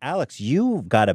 Alex, you've got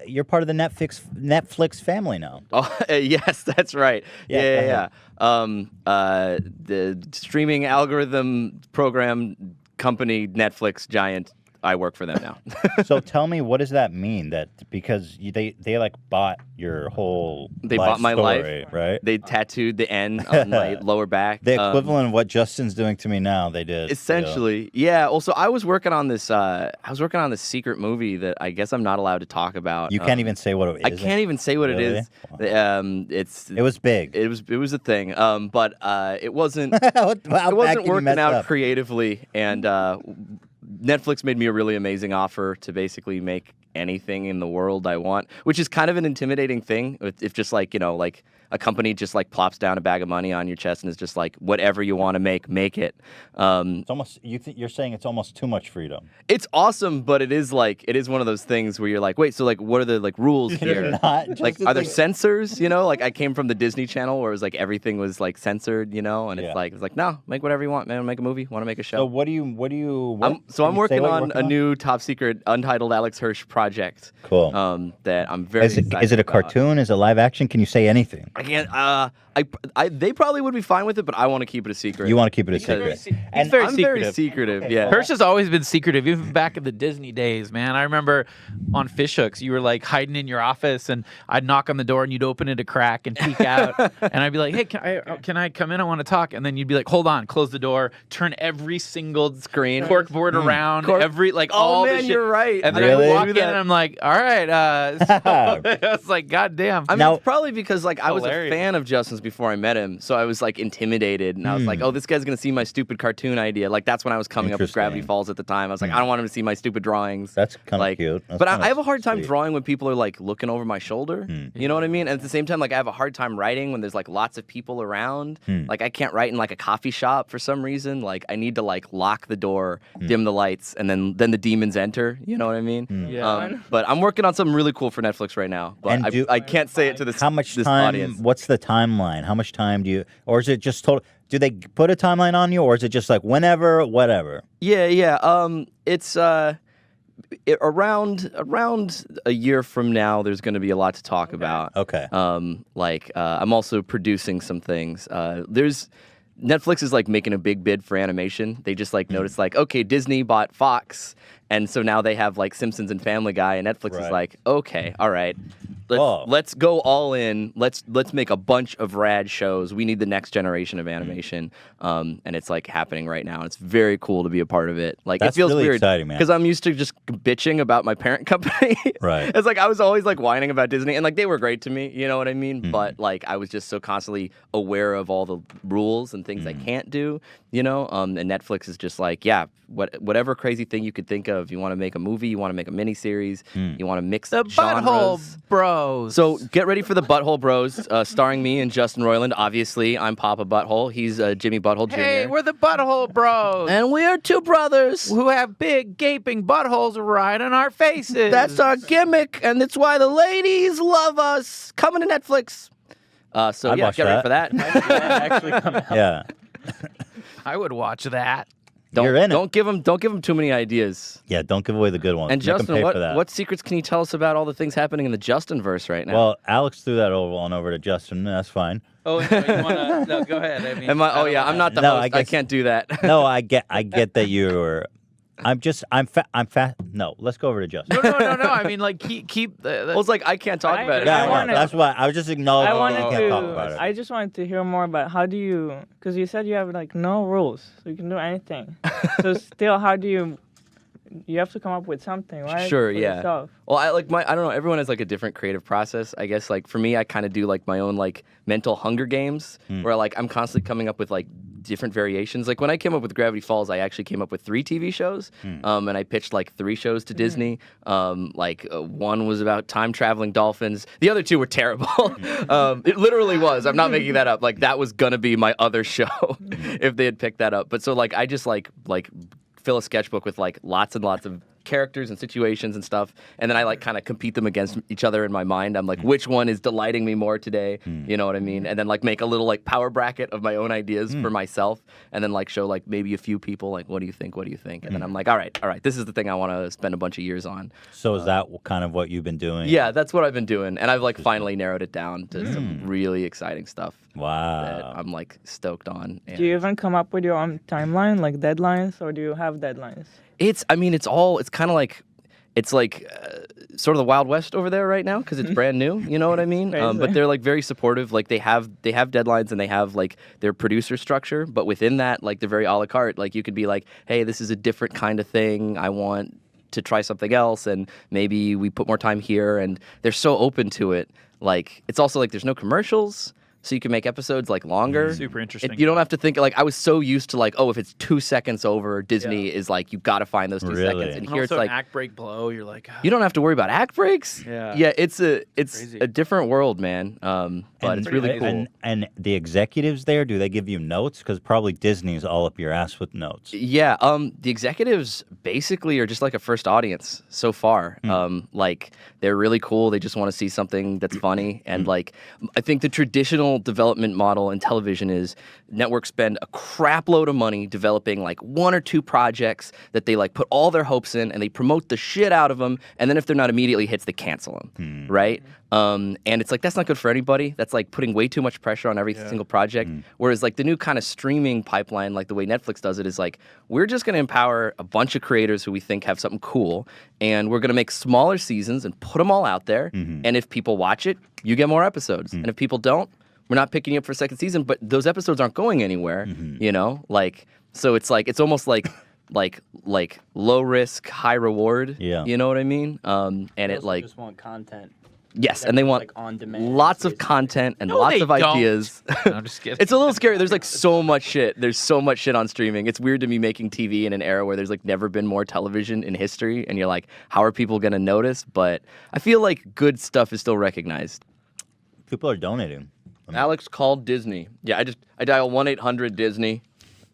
you're part of the Netflix family now. Oh, yes, that's right. Yeah. The streaming algorithm program company, Netflix giant, I work for them now. So tell me, what does that mean? That because they like bought your whole bought my story, life, right? They tattooed the N on my lower back. The equivalent of what Justin's doing to me now. They did essentially, yeah. Also, I was working on this. This secret movie that I guess I'm not allowed to talk about. You can't even say what it is. I can't even say what it is. Wow. It was big. It was a thing. But it wasn't. How it wasn't working out up? creatively, and Netflix made me a really amazing offer to basically make anything in the world I want, which is kind of an intimidating thing. If just like a company just like plops down a bag of money on your chest and is just like, whatever you want to make it. It's almost you're saying it's almost too much freedom. It's awesome, but it is one of those things where you're like, wait, so like what are the like rules here? Like are there censors? Like I came from the Disney Channel where it was like everything was like censored, and it's like no, make whatever you want, man. Make a movie, want to make a show. So what do you? I'm working on a new top secret untitled Alex Hirsch project. Cool. That I'm very excited Is it a about. cartoon? Is it live action? Can you say anything? I can't. They probably would be fine with it, but I want to keep it a secret. You want to keep it a secret? He's very I'm secretive. very secretive. Yeah. Hirsch has always been secretive, even back in the Disney days, man. I remember on Fish Hooks, you were like hiding in your office, and I'd knock on the door, and you'd open it a crack and peek out, and I'd be like, "Hey, can I come in? I want to talk." And then you'd be like, "Hold on," close the door, turn every single Screen corkboard around, every like all man, the shit. you're right. And then Really? I walk in, and I'm like, "All right." So I was like, "God damn." I mean, it's probably because like I was Hilarious. a fan of Justin's before I met him, so I was like intimidated, and I was like, "Oh, this guy's gonna see my stupid cartoon idea." Like that's when I was coming up with Gravity Interesting. Falls at the time. I was like, I don't want him to see my stupid drawings. That's kind of like, cute. That's but I kinda have a hard time sweet. drawing when people are like looking over my shoulder. You know what I mean? And at the same time, like I have a hard time writing when there's like lots of people around. Like I can't write in like a coffee shop for some reason. Like I need to like lock the door, dim the lights, and then the demons enter. You know what I mean? Yeah. But I'm working on something really cool for Netflix right now. But And I can't say it to this. How much this time? audience. What's the timeline? How much time do you, or is it just total? Do they put a timeline on you, or is it just like whenever, whatever? Yeah. It's around a year from now. There's going to be a lot to talk about. Okay. I'm also producing some things. Netflix is like making a big bid for animation. They just like noticed like, okay, Disney bought Fox, and so now they have like Simpsons and Family Guy, and Netflix is Right. like, okay, all right, Oh. let's go all in. Let's make a bunch of rad shows. We need the next generation of animation, and it's like happening right now. It's very cool to be a part of it. Like That's it feels really weird exciting, man. because I'm used to just bitching about my parent company. Right. It's like I was always like whining about Disney, and like they were great to me. You know what I mean? But like I was just so constantly aware of all the rules and things I can't do. And Netflix is just like, yeah, whatever crazy thing you could think of. You want to make a movie, you want to make a miniseries, you want to mix The genres. Butthole Bros. So get ready for the Butthole Bros, starring me and Justin Roiland. Obviously, I'm Papa Butthole. He's Jimmy Butthole Jr. Hey, we're the Butthole Bros. And we are two brothers. who have big gaping buttholes right on our faces. That's our gimmick, and it's why the ladies love us. Coming to Netflix. So I'd yeah, watch get ready that. for that. actually come out. Yeah. I would watch that. You're in it. Don't give them too many ideas. Yeah. Don't give away the good ones. And Make 'em Justin, pay for that. what secrets can you tell us about all the things happening in the Justin verse right now? Well, Alex threw that over to Justin. That's fine. Oh, no, you wanna? No, go ahead. I mean, I'm not the No, host. I I guess- can't do that. No, I get that you're. I'm fat. No, let's go over to Justin. No. I mean, like keep the. Well, it's like I can't talk about it. Yeah, I I know. wanted- That's why I was just acknowledging. I wanted you can't talk about it. I just wanted to hear more about how do you, because you said you have like no rules, so you can do anything. So still, how do you have to come up with something, right? Sure, for yeah. yourself. Well, I don't know. Everyone has like a different creative process. I guess like for me, I kind of do like my own like mental Hunger Games, where like I'm constantly coming up with like different variations. Like when I came up with Gravity Falls, I actually came up with 3 TV shows, and I pitched like 3 shows to Disney. One was about time traveling dolphins. The other 2 were terrible. It literally was. I'm not making that up. Like that was gonna be my other show if they had picked that up. But so like I just like fill a sketchbook with like lots and lots of characters and situations and stuff, and then I like kind of compete them against each other in my mind. I'm like, which one is delighting me more today? You know what I mean? And then like make a little like power bracket of my own ideas for myself, and then like show like maybe a few people like, what do you think? What do you think? And then I'm like, all right, this is the thing I want to spend a bunch of years on. So is that kind of what you've been doing? Yeah, that's what I've been doing, and I've like finally narrowed it down to some really exciting stuff. Wow. That I'm like stoked on. And Do you even come up with your own timeline, like deadlines, or do you have deadlines? it's kind of like it's like sort of the Wild West over there right now because it's brand new. You know what I mean? Crazy. But they're like very supportive. Like they have deadlines and they have like their producer structure. But within that, like they're very a la carte. Like you could be like, hey, this is a different kind of thing. I want to try something else, and maybe we put more time here. And they're so open to it. Like it's also like there's no commercials. So you can make episodes like longer. Super interesting. You don't have to think like I was so used to like, oh, if it's 2 seconds over, Disney is like you got to find those 2 Really? seconds. And And here it's also like an act break blow. You're like, you don't have to worry about act breaks. Yeah. It's Crazy. a different world, man. But it's really cool. And the executives there, do they give you notes? Because probably Disney's all up your ass with notes. Yeah, the executives basically are just like a first audience so far. Like they're really cool. They just want to see something that's funny. And like I think the traditional development model in television is networks spend a crap load of money developing like 1 or 2 projects that they like put all their hopes in, and they promote the shit out of them. And then if they're not immediately hits, they cancel them, right? And it's like that's not good for anybody. That's like putting way too much pressure on every single project. Whereas like the new kind of streaming pipeline, like the way Netflix does it, is like we're just going to empower a bunch of creators who we think have something cool, and we're going to make smaller seasons and put them all out there. And if people watch it, you get more episodes. And if people don't, we're not picking you up for a second season. But those episodes aren't going anywhere. You know, like so it's like it's almost like low risk, high reward. Yeah. You know what I mean? And They it also like. just want content. Yes, and they want like on demand. lots of basically. content and No, lots they of don't. ideas. No, I'm just kidding. It's a little scary. There's like so much shit. There's so much shit on streaming. It's weird to me making TV in an era where there's like never been more television in history, and you're like, how are people gonna notice? But I feel like good stuff is still recognized. People are donating. Alex called Disney. Yeah, I dial 1-800-DISNEY.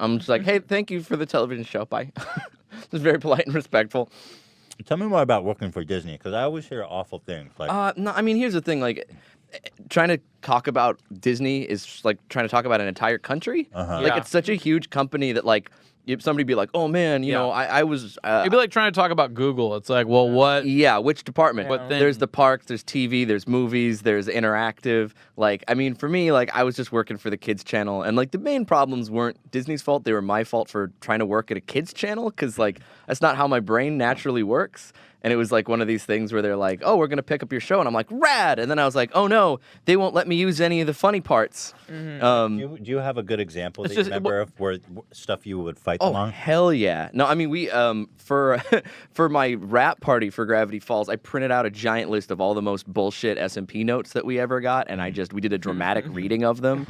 I'm just like, hey, thank you for the television show. Bye. Just very polite and respectful. Tell me more about working for Disney, because I always hear awful things. Like, No, I mean, here's the thing. Like, trying to talk about Disney is like trying to talk about an entire country. Like, Yeah. it's such a huge company that, like, somebody be like, oh, man, you know, I was... It'd be like trying to talk about Google. It's like, well, what? Yeah, which department? But then- There's the parks, there's TV, there's movies, there's interactive. Like, I mean, for me, like, I was just working for the kids channel, and like the main problems weren't Disney's fault. They were my fault for trying to work at a kids channel, because like that's not how my brain naturally works. And it was like one of these things where they're like, oh, we're going to pick up your show. And I'm like, rad. And then I was like, oh, no, they won't let me use any of the funny parts. do you have a good example that you just- remember of where stuff you would fight Oh, them on? hell yeah. No, I mean, we, for for my rap party for Gravity Falls, I printed out a giant list of all the most bullshit SMP notes that we ever got. And we did a dramatic reading of them.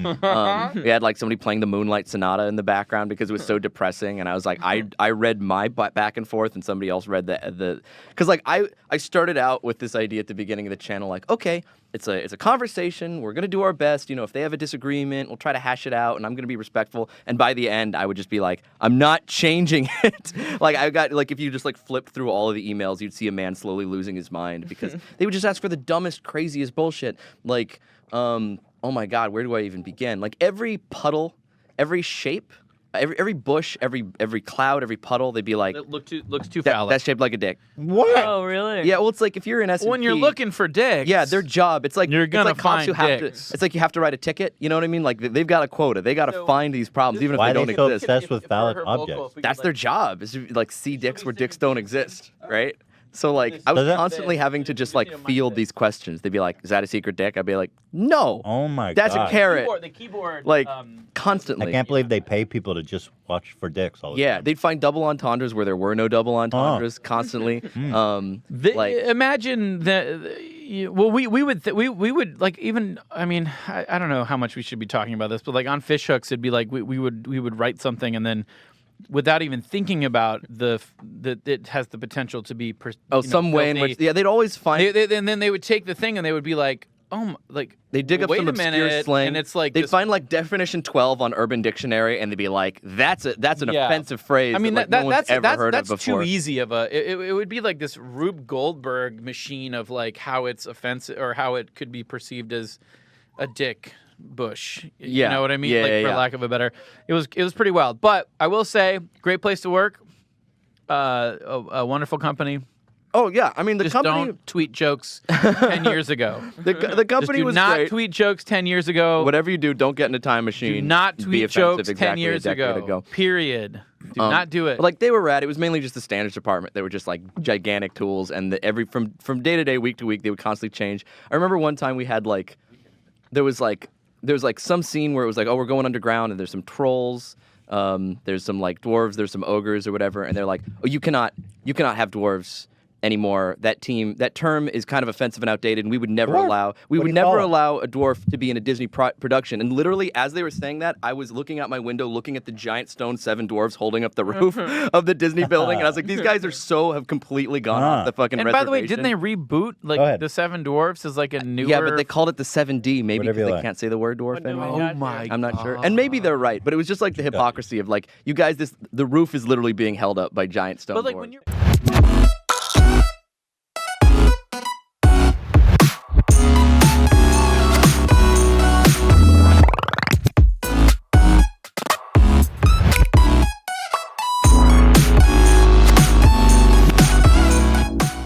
We had like somebody playing the Moonlight Sonata in the background because it was so depressing. And I was like, I read my back and forth, and somebody else read the because like I started out with this idea at the beginning of the channel, like, okay, it's a conversation. We're gonna do our best. You know, if they have a disagreement, we'll try to hash it out, and I'm gonna be respectful. And by the end, I would just be like, I'm not changing it. Like I got like if you just like flipped through all of the emails, you'd see a man slowly losing his mind because they would just ask for the dumbest, craziest bullshit. Like, oh my God, where do I even begin? Like every puddle, every shape. Every bush, every cloud, every puddle, they'd be like, It looks too that, phallic. that's shaped like a dick. What? Oh, really? Yeah, well, it's like if you're in S&P. When you're looking for dicks. Yeah, their job. It's like You're it's gonna like cops who find have dicks. to. It's like you have to write a ticket. You know what I mean? Like they've got a quota. They got to find these problems, even if Why they are don't they so exist. obsessed with phallic objects? That's their job. Is to like see dicks where dicks don't exist, right? So like I was Does that- constantly having to just like field these questions. They'd be like, "Is that a secret dick?" I'd be like, "No, Oh my that's god! a carrot." The keyboard. Like I constantly. can't believe they pay people to just watch for dicks all the Yeah, time. they'd find double entendres where there were no double entendres constantly. Like Imagine that. Well, we would like even. I mean, I don't know how much we should be talking about this, but like on fish hooks, it'd be like we would write something and then. Without even thinking about that it has the potential to be some way in which they'd always find and then they would take the thing and they would be like, like They dig up wait some a obscure minute, slang. and it's like they'd this- find like definition 12 on Urban Dictionary, and they'd be like, "That's an Yeah. offensive phrase." I mean, that, like, no one's ever heard that's of before. too easy of a. It would be like this Rube Goldberg machine of like how it's offensive or how it could be perceived as a dick bush. You Yeah. know what I mean? Yeah, like yeah, for yeah. lack of a better. It was pretty wild. But I will say, great place to work. A wonderful company. Oh yeah, I mean the Just company. don't tweet jokes 10 years ago. The Just company do was not great. tweet jokes 10 years ago. Whatever you do, don't get in a time machine. Do not Be tweet offensive jokes 10 exactly a years decade ago. Period. Do not do it. But, like they were rad. It was mainly just the standards department. They were just like gigantic tools, and from day to day, week to week, they would constantly change. I remember one time we had like there was some scene where it was like, oh, we're going underground, and there's some trolls. There's some like dwarves. There's some ogres or whatever, and they're like, oh, you cannot have dwarves anymore. That term is kind of offensive and outdated, and we would never Dwarf? allow What do you call 'em? allow a dwarf to be in a Disney production. And literally, as they were saying that, I was looking out my window, looking at the giant stone 7 dwarves holding up the roof of the Disney building, and I was like, these guys have completely gone off the fucking and reservation. by the way, didn't they reboot Go like ahead. the Seven Dwarfs as like a newer? Yeah, but they called it the 7D, maybe Whatever because you they like. can't say the word dwarf What do we anymore. got Oh my here? I'm not sure. And maybe they're right, but it was just like the hypocrisy of like, you guys, the roof is literally being held up by giant stone But like dwarves. when you're